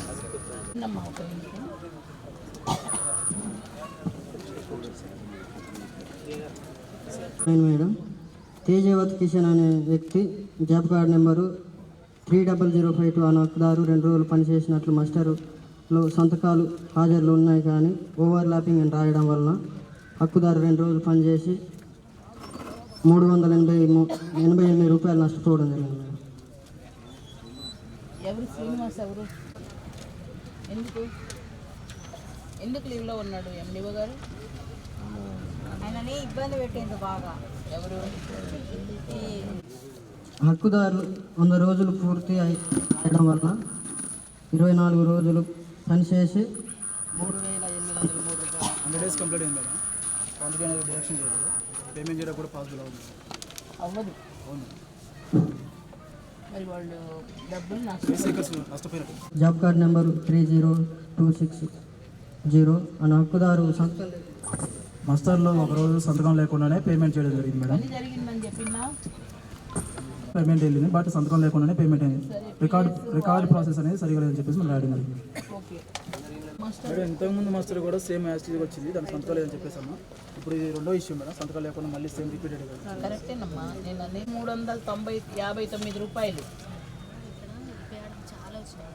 మేడం. తేజవత్ కిషన్ అనే వ్యక్తి జాబ్ కార్డ్ నెంబరు 30052 అనే హక్కుదారు 2 రోజులు పనిచేసినట్లు మాస్టర్లో సంతకాలు హాజరులు ఉన్నాయి, కానీ ఓవర్లాపింగ్ అని రాయడం వలన హక్కుదారు 2 రోజులు పనిచేసి 388 రూపాయలు నష్టపోవడం జరిగింది మేడం. ఎవరు శ్రీనివాస్ ఎవరు? ఎందుకు లీవ్లో ఉన్నాడు ఎండిఓ గారు? ఆయనని ఇబ్బంది పెట్టింది బాగా. ఎవరు? హక్కుదారులు 100 రోజులు పూర్తి అయ్యడం వల్ల 24 రోజులు పనిచేసి 3,803 రూపాయలు. 100 డేస్ కంప్లీట్ అయింది మేడం. క్వాంటిటీ అనేది డిడక్షన్ చేయలేదు. పేమెంట్ చేయడం కూడా పాసిబుల్ అవుతుంది. అవ్వదు. అవును. మరి వాళ్ళు డబ్బులు నష్టపోయినట్టు. జాబ్ కార్డ్ నెంబరు 30260 అన్న హక్కుదారు సంతకం మాస్టర్లో ఒకరోజు సంతకం లేకుండానే పేమెంట్ చేయడం జరిగింది మేడం. పని జరిగిందని చెప్పిందా? పేమెంట్ వెళ్ళింది, బట్ సంతకం లేకుండానే పేమెంట్ అయింది. రికార్డ్ ప్రాసెస్ అనేది సరిగా లేదని చెప్పేసి మనం రాయడం జరిగింది. ఓకే. మేడం ఇంతకుముందు మాస్టర్ కూడా సేమ్ యాస్టీజ్ వచ్చింది, దానికి సంతకం లేదని చెప్పేసాము. ఇప్పుడు ఇది రెండో ఇష్యూ మేడం, సంతకం లేకుండా మళ్ళీ సేమ్ రిపీటెడ్. కరెక్టేనమ్మా, నేను అన్ని 359 రూపాయలు. చాలా వచ్చినాయి.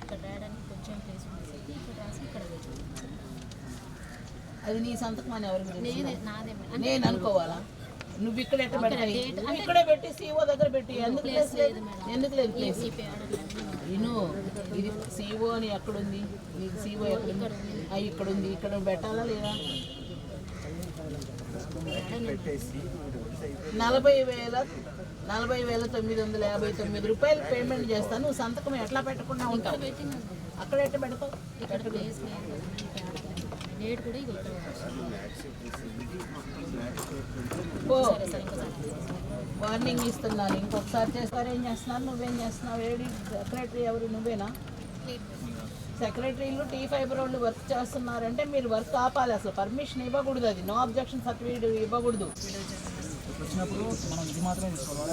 ఇక్కడ రాయడానికి కొంచెం ప్లేస్ ఉంది. ఇక్కడ రాసి ఇక్కడ అది నీ సంతకం అని ఎవరికి తెలుసు? నాదే. నేను అనుకోవాలా? నువ్వు ఇక్కడ ఎట్లా పెడతావు? ఇక్కడే పెట్టి సీఓ దగ్గర పెట్టి. ఎందుకు ప్లేస్ లేదు? ఎందుకు లేదు ప్లేస్? విను, ఇది సీఓ అని ఎక్కడుంది? నీకు సీఓ ఎక్కడుంది? ఇక్కడ ఉంది. ఇక్కడ పెట్టాలా లేదా? 40,959 రూపాయలు పేమెంట్ చేస్తాను. నువ్వు సంతకం ఎట్లా పెట్టకుండా ఉంటావు? అక్కడ ఎట్లా పెడతావు? వార్నింగ్ ఇస్తున్నాను, ఇంకొకసారి చేస్తారు. ఏం చేస్తున్నారు? నువ్వేం చేస్తున్నావు? ఏడి సెక్రటరీ ఎవరు? నువ్వేనా? సెక్రటరీలు T5 వాళ్ళు వర్క్ చేస్తున్నారంటే మీరు వర్క్ ఆపాలి. అసలు పర్మిషన్ ఇవ్వకూడదు. అది నో అబ్జెక్షన్ సర్టిఫికేట్ ఇవ్వకూడదు. వచ్చినప్పుడు మనం ఇది మాత్రమే తీసుకోవాలి.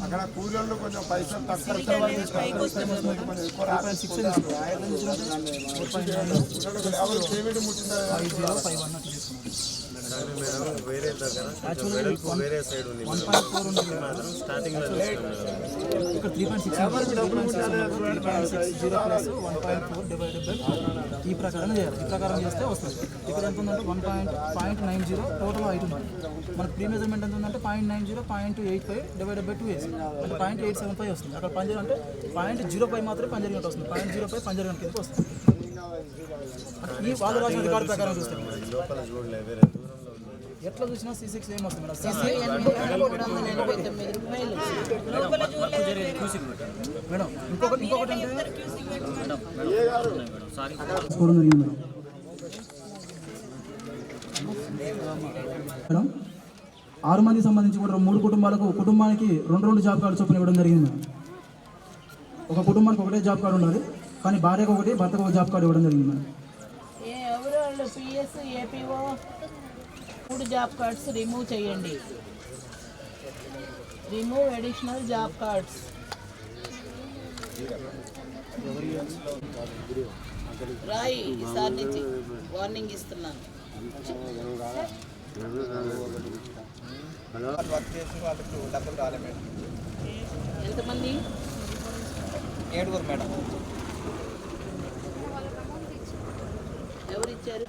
అక్కడ కూలీళ్ళు కొంచెం పైసలు తక్కువ పేమెంట్ ముట్టిందా? వేరే దగ్గర వేరే సైడ్ ఉంది స్టార్టింగ్ లో ఇక్కడ 3.6 ఈ ప్రకారం చేయాలి. ఈ ప్రకారం చేస్తే వస్తుంది. ఇక్కడ ఎంత ఉందంటే 1.90 టోటల్ ఐటమ్ ఉంది. మనకు ప్రీ మెజర్మెంట్ ఎంత ఉందంటే 0.90 0.85 డివైడెడ్ బై 2 వేసి అంటే 0.875 వస్తుంది. అక్కడ పని చేయాలంటే 0.05 మాత్రమే పని జరిగినట్టు వస్తుంది. 0.05 పని జరిగిన కిందకి వస్తుంది. ఈ వాళ్ళు రాసిన రికార్డు ప్రకారం చూస్తాం. ఎట్లా చూసినా C6 ఏం వస్తుంది మేడం? మేడం ఇంకొకటి అంటే మేడం 6 మందికి సంబంధించి కూడా 3 కుటుంబానికి 2 జాబ్ కార్డు చొప్పున ఇవ్వడం జరిగింది మేడం. ఒక కుటుంబానికి ఒకటే జాబ్ కార్డు ఉండాలి, కానీ భార్యకు ఒకటి భర్తకు ఒక జాబ్ కార్డు ఇవ్వడం జరిగింది మేడం. ఎవరు వాళ్ళు PS APO 3 job cards remove చేయండి. Remove additional job cards. రాయి ఈసారి నుంచి వార్నింగ్ ఇస్తున్నాను. ఎంతమంది? 7 మేడం. ఎవరు ఇచ్చారు?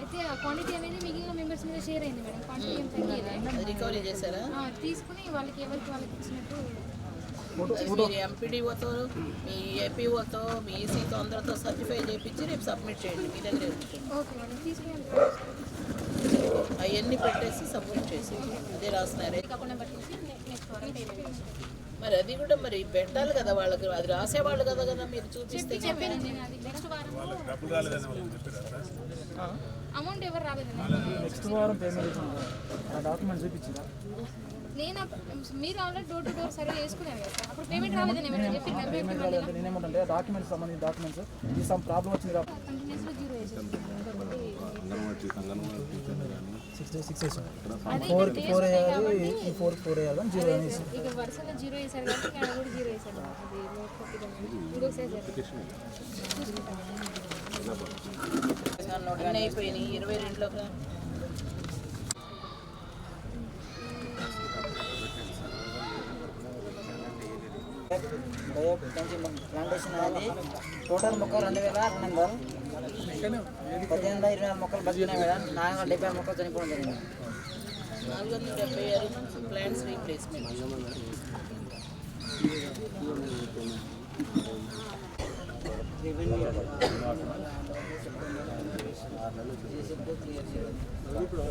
అయితే ఆ క్వాంటిటీ అనేది మిగిలిన మెంబర్స్ మీద షేర్ అయింది మేడం. క్వాంటిటీ ఏం తగ్గలేదు. రికవరీ చేశారా? తీసుకుని వాళ్ళకి ఎవరికి ఇచ్చినట్టు మీరు ఎంపీడీఓతో మీ ఏపీఓతో మీ ఈసీతో అందరితో సర్టిఫై చేయించి రేపు సబ్మిట్ చేయండి. మీ దగ్గరే అవన్నీ పెట్టేసి సబ్మిట్ చేసి అదే రాస్తున్నారే. మరి అది కూడా మరి పెట్టాలి కదా వాళ్ళకి. అది రాసేవాళ్ళు కదా మీరు చూపిస్తే. అమౌంట్ ఎవరు రాలేదండి. నెక్స్ట్ వారం పేమెంట్ డాక్యుమెంట్ చూపించిందా? నేను మీరు already door to door survey చేసుకున్నారు కదా, అప్పుడు పేమెంట్ రాలేదని ఎవరైనా చెప్పారు? పేమెంట్ రాలేదంటే నేనేమంటే డాక్యుమెంట్స్ సంబంధించిన డాక్యుమెంట్స్ ఈ సమ్ ప్రాబ్లం వచ్చింది కాబట్టి 6 days 4 వేయాలి, ఈ 4 వేయాలి, 0 అనేసి ఇక వరుసగా 0 వేసారు కాబట్టి ఇక్కడ కూడా 0 వేసారు. అది నోట్ అన్నీ అయిపోయినాయి. 22లోకి రా. ప్లాంటేషన్ అనేది టోటల్ మొక్క 2,600 1820 మొక్కలు బతికినాయి మేడం. 470 మొక్కలు చనిపోవడం జరిగింది. 476 ప్లాంట్స్ రీప్లేస్మెంట్.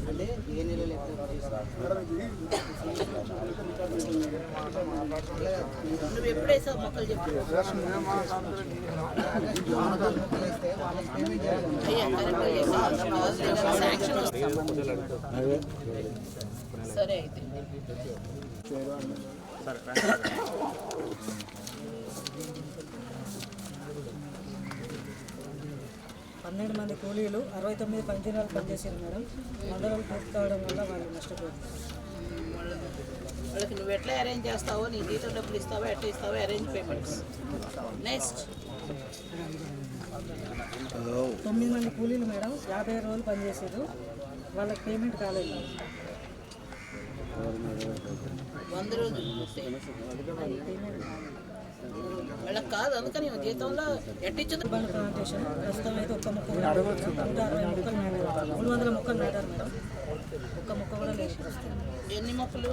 అంటే ఏ నెలలో నువ్వు ఎప్పుడు వేసావు మొక్కలు చెప్పు. సరే అయితే 12 మంది కూలీలు 69 పంజరాలు పనిచేశారు మేడం. మండలాలు పూర్తి కావడం వల్ల వాళ్ళు నష్టపోయారు. వాళ్ళకి నువ్వు ఎట్లా అరేంజ్ చేస్తావో, నీ జీతం డబ్బులు ఇస్తావో ఎట్లా ఇస్తావో అరేంజ్ పేమెంట్స్. నెక్స్ట్ 9 మంది కూలీలు మేడం 50 రోజులు పనిచేశారు. వాళ్ళకి పేమెంట్ కాలేదు. 100 రోజులు వీళ్ళకి కాదు, అందుకని జీతంలో ఎట్టించింది. ప్లాంటేషన్ ప్రస్తుతం అయితే ఒక్క మొక్క కూడా 160 మొక్కలు నాటారు. 300 మొక్కలు నాటారు మేడం. ఒక్క మొక్క కూడా లేదు. ఎన్ని మొక్కలు?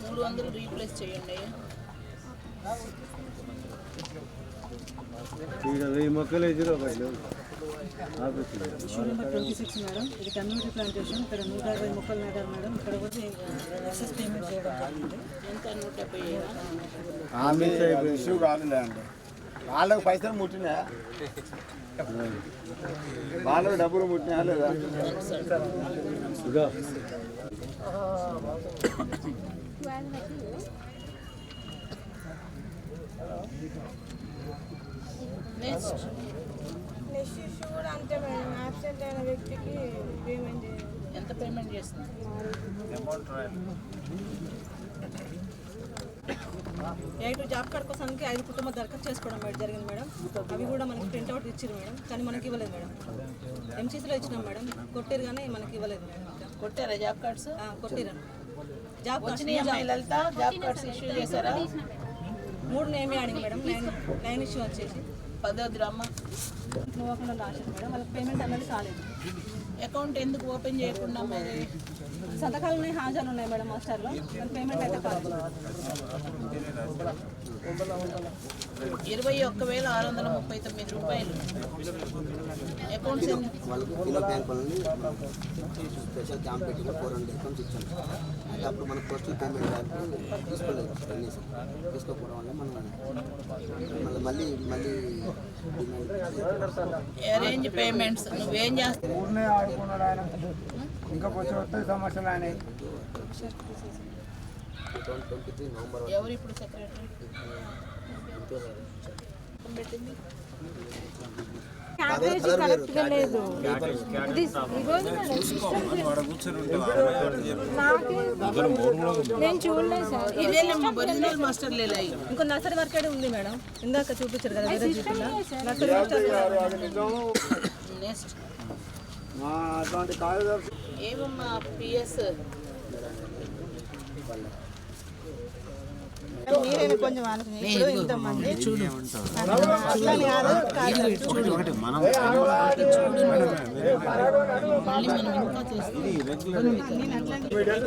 300 రీప్లేస్ చేయండి. మొక్కలు ఇష్యూ నెంబర్ 26 మేడం. ఇది కమ్యూనిటీ ప్లాంటేషన్. ఇక్కడ 160 మొక్కలు నాటారు మేడం. ఇక్కడ వచ్చి ఎక్సెస్ పేమెంట్ చేయడం జరిగింది. ఎంత? 170. ఇష్యూ కాదులే అండి, వాళ్ళకి పైసలు ముట్టినా వాళ్ళకి డబ్బులు ముట్టినా లేదా? నెక్స్ట్ ఇష్యూ కూడా అంతే మేడం. యాబ్సెంట్ అయిన వ్యక్తికి పేమెంట్ ఎంత పేమెంట్ చేస్తుంది? ఎయిట్ జాబ్ కార్డ్ కోసానికి 5 కుటుంబాలు దరఖాస్తు చేసుకోవడం జరిగింది మేడం. అవి కూడా మనకి ప్రింట్అవుట్ ఇచ్చారు మేడం, కానీ మనకి ఇవ్వలేదు మేడం. ఎంసీసీలో ఇచ్చినాం మేడం, కొట్టారు కానీ మనకి ఇవ్వలేదు మేడం. కొట్టారా జాబ్ కార్డ్స్? కొట్టిరా జాబ్ వచ్చినాయి. లలిత జాబ్ కార్డ్స్ ఇష్యూ చేశారా? 3 నేమే అడిగి మేడం. 9 ఇష్యూ వచ్చేసి 10వ గ్రామ ఇవ్వకుండా రాశారు మేడం. వాళ్ళకి పేమెంట్ అన్నది కాలేదు. అకౌంట్ ఎందుకు ఓపెన్ చేయకుండా? మరి సంతకాలు ఉన్నాయి, హాజరు ఉన్నాయి మేడం మాస్టర్లో, కానీ పేమెంట్ అయితే కాలేదు. 21,639 రూపాయలు అకౌంట్స్. వాళ్ళకి కిలో బ్యాంక్ వాళ్ళని స్పెషల్ క్యాంప్ పెట్టి 400 అకౌంట్స్ ఇచ్చాను. అయితే అప్పుడు మన పోస్టల్ పేమెంట్ తీసుకోలేదు. తీసుకోకపోవడం వల్ల మనం మళ్ళీ అరేంజ్ పేమెంట్స్ నువ్వేం చేస్తావు? ఊరినే ఆడుకున్నాడు ఆయన, ఇంకా కొంచెం వస్తాయి సమస్యలు ఆయన. ఎవరు ఇప్పుడు సెక్రటరీ పెట్టింది? కరెక్ట్గా లేదు. నేను చూడలేదు సార్. ఒరిజినల్ మాస్టర్ లేదా? ఇంకో నర్సరీ వర్క్ ఉంది మేడం, ఇందాక చూపించారు కదా వేరే జీపీలో. నెక్స్ట్ అట్లాంటి కార్యదర్శి ఏమమ్మా పిఎస్ మీరైనా కొంచెం ఆలోచన. ఇంతమంది చూడు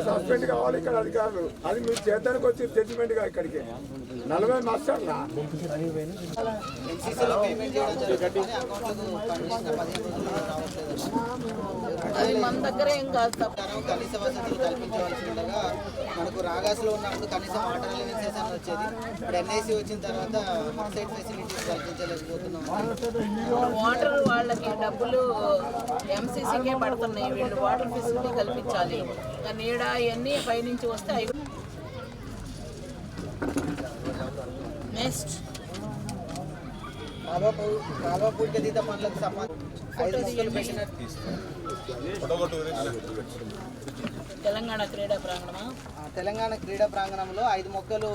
సస్పెండ్ కావాలి ఇక్కడ అధికారులు. అది మీరు చేతానికి వచ్చి జడ్జిమెంట్ గా ఇక్కడికి 40 మాస్టర్లా అది మన దగ్గర ఏం కాదు. కనీస వసతులు కల్పించవలసిందిగా మనకు రాగాసులో ఉన్నప్పుడు కనీసం వాటర్ అలవెన్సెస్ అని వచ్చేది. ఇప్పుడు ఎన్ఐసి వచ్చిన తర్వాత సైడ్ ఫెసిలిటీస్ కల్పించలేకపోతున్నాం. వాటర్ వాళ్ళకి డబ్బులు ఎంసీసీకే పడుతున్నాయి. వీళ్ళు వాటర్ ఫెసిలిటీ కల్పించాలి. నీడ ఇవన్నీ పైనుంచి వస్తే అవి. నెక్స్ట్ కాలువ పూడికతీత పనులకు సంబంధించి 5 మొక్కలు పెట్టిన తెలంగాణ క్రీడా ప్రాంగణమా? తెలంగాణ క్రీడా ప్రాంగణంలో 5 మొక్కలు